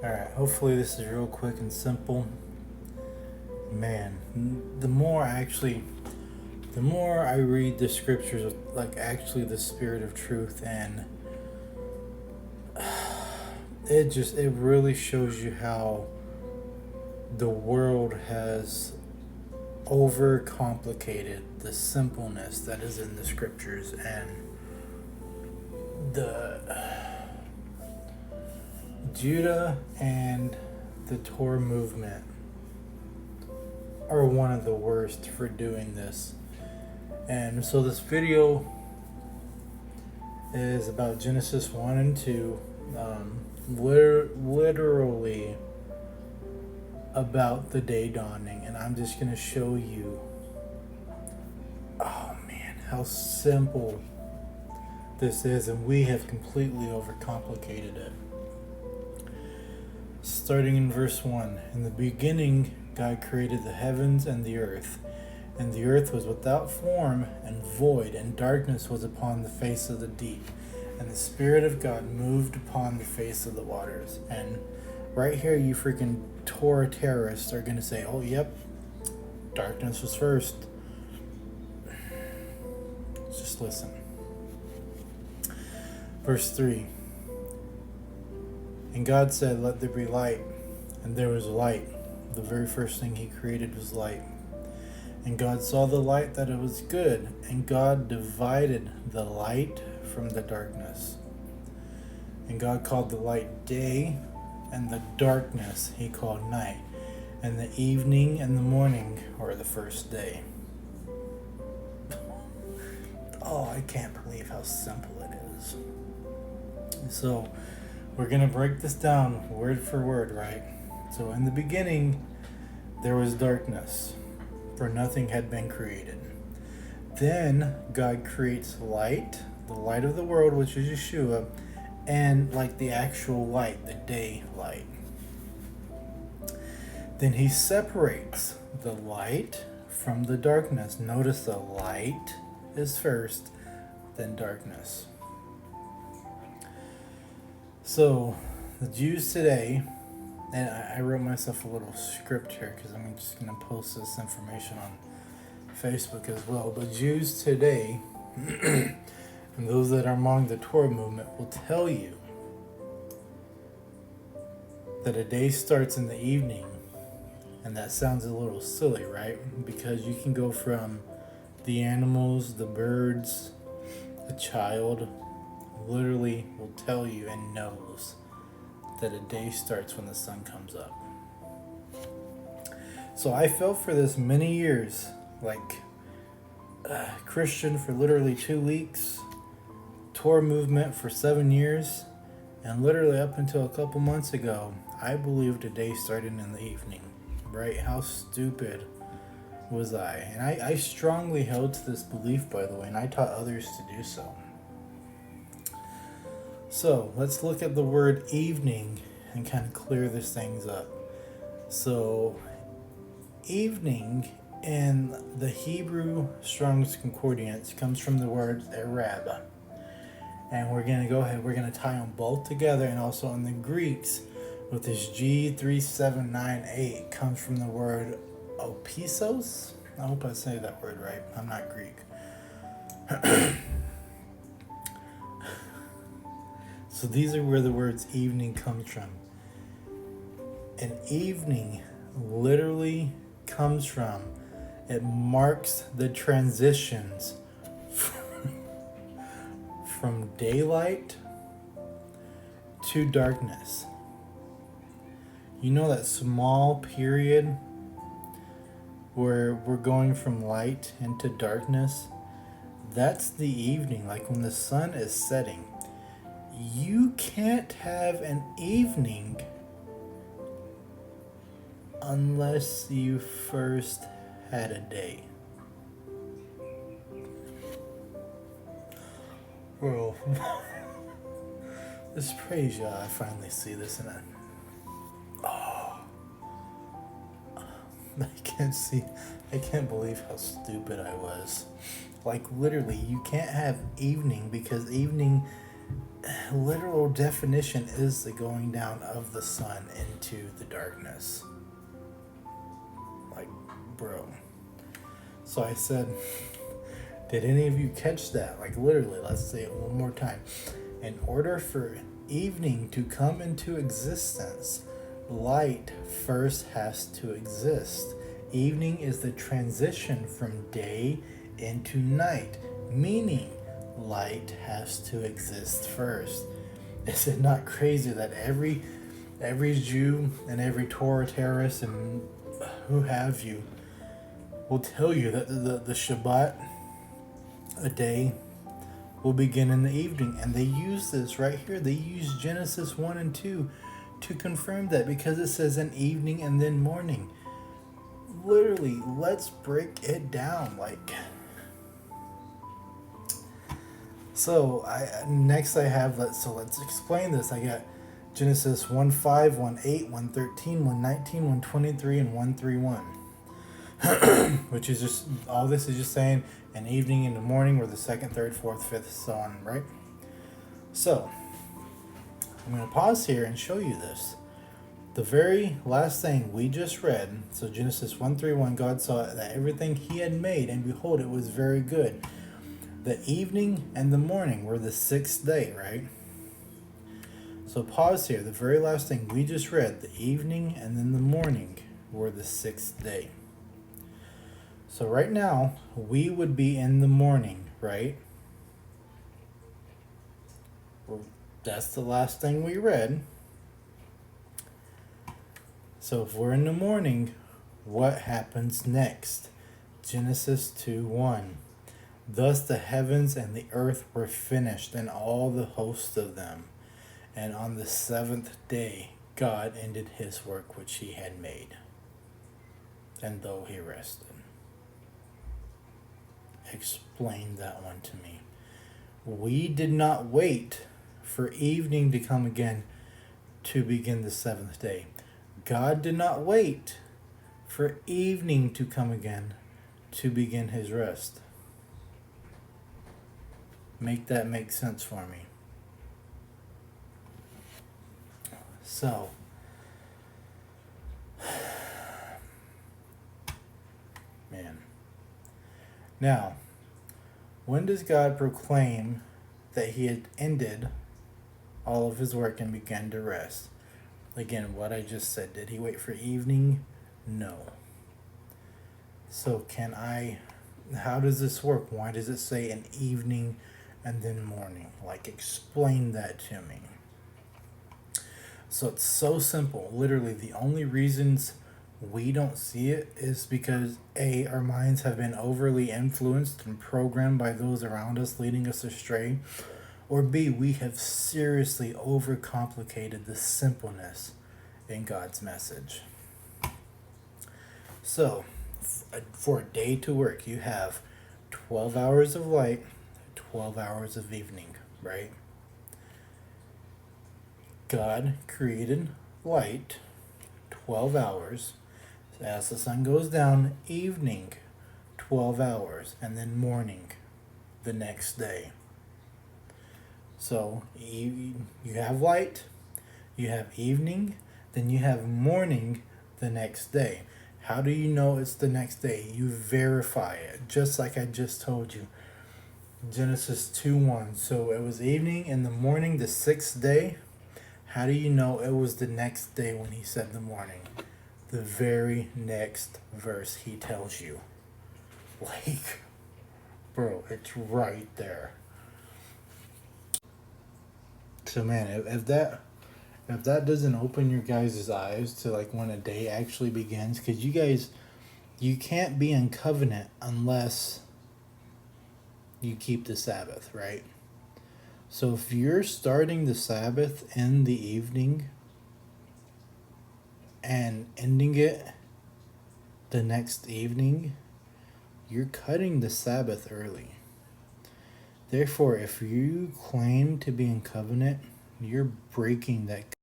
Alright, hopefully this is real quick and simple. Man, the more I read the scriptures with like actually the spirit of truth, and it really shows you how the world has overcomplicated the simpleness that is in the scriptures, and the Judah and the Torah movement are one of the worst for doing this. And so this video is about Genesis 1 and 2, literally about the day dawning. And I'm just going to show you, oh man, how simple this is. And we have completely overcomplicated it. Starting in verse 1. In the beginning, God created the heavens and the earth. And the earth was without form and void, and darkness was upon the face of the deep. And the Spirit of God moved upon the face of the waters. And right here, you freaking Torah terrorists are going to say, oh, yep, darkness was first. Just listen. Verse 3. And God said, let there be light. And there was light. The very first thing he created was light. And God saw the light that it was good, and God divided the light from the darkness. And God called the light day, and the darkness he called night. And the evening and the morning were the first day. Oh, I can't believe how simple it is. So, we're going to break this down word for word, right? So, in the beginning, there was darkness, for nothing had been created. Then God creates light, the light of the world, which is Yeshua, and like the actual light, the day light. Then he separates the light from the darkness. Notice the light is first, then darkness. So the Jews today, and I wrote myself a little script here because I'm just going to post this information on Facebook as well. But Jews today, and those that are among the Torah movement, will tell you that a day starts in the evening. And that sounds a little silly, right? Because you can go from the animals, the birds, a child, literally will tell you and knows that a day starts when the sun comes up. So I fell for this many years, like Christian for literally 2 weeks, Torah movement for 7 years, and literally up until a couple months ago, I believed a day started in the evening. Right? How stupid was I? And I strongly held to this belief, by the way, and I taught others to do so. So let's look at the word evening and kind of clear this things up. So evening in the Hebrew Strong's Concordance comes from the word Arab. And we're going to go ahead, we're going to tie them both together, and also in the Greeks with this G3798 comes from the word opisos. I hope I say that word right. I'm not Greek. So these are where the words evening comes from. And evening literally comes from, it marks the transitions from daylight to darkness. You know that small period where we're going from light into darkness? That's the evening, like when the sun is setting. You can't have an evening unless you first had a day. Bro, let's praise you. I finally see this and I can't believe how stupid I was. Like literally, you can't have evening because evening literal definition is the going down of the sun into the darkness. Like, bro. So I said, did any of you catch that? Like, literally, let's say it one more time. In order for evening to come into existence, light first has to exist. Evening is the transition from day into night, meaning light has to exist first. Is it not crazy that every Jew and every Torah terrorist and who have you will tell you that the Shabbat, a day, will begin in the evening, and they use this right here. They use Genesis 1 and 2 to confirm that, because it says an evening and then morning. Literally, let's break it down. Like, so I have, let's explain this. I got Genesis 1:5, 1:8, 1:13, 1:19, 1:23, and 1:31. Which is just, all this is just saying an evening and the morning, or the second, third, fourth, fifth, so on, right? So I'm going to pause here and show you this. The very last thing we just read, so Genesis 1:31, God saw that everything he had made, and behold, it was very good. The evening and the morning were the sixth day, right? So pause here. The very last thing we just read, the evening and then the morning were the sixth day. So right now, we would be in the morning, right? Well, that's the last thing we read. So if we're in the morning, what happens next? Genesis 2:1. Thus the heavens and the earth were finished, and all the host of them. And on the seventh day, God ended his work which he had made. And though he rested. Explain that one to me. We did not wait for evening to come again to begin the seventh day. God did not wait for evening to come again to begin his rest. Make that make sense for me. So, man. Now, when does God proclaim that he had ended all of his work and began to rest? Again, what I just said. Did he wait for evening? No. So how does this work? Why does it say an evening and then morning? Like, explain that to me. So it's so simple. Literally, the only reasons we don't see it is because A, our minds have been overly influenced and programmed by those around us, leading us astray, or B, we have seriously overcomplicated the simpleness in God's message. So for a day to work, you have 12 hours of light, 12 hours of evening, right? God created light, 12 hours. As the sun goes down, evening, 12 hours, and then morning, the next day. So you have light, you have evening, then you have morning the next day. How do you know it's the next day? You verify it, just like I just told you. Genesis 2:1. So it was evening in the morning, the sixth day. How do you know it was the next day when he said the morning? The very next verse he tells you. Like, bro, it's right there. So man, if that doesn't open your guys' eyes to like when a day actually begins, because you can't be in covenant unless you keep the Sabbath, right? So if you're starting the Sabbath in the evening and ending it the next evening, you're cutting the Sabbath early. Therefore, if you claim to be in covenant, you're breaking that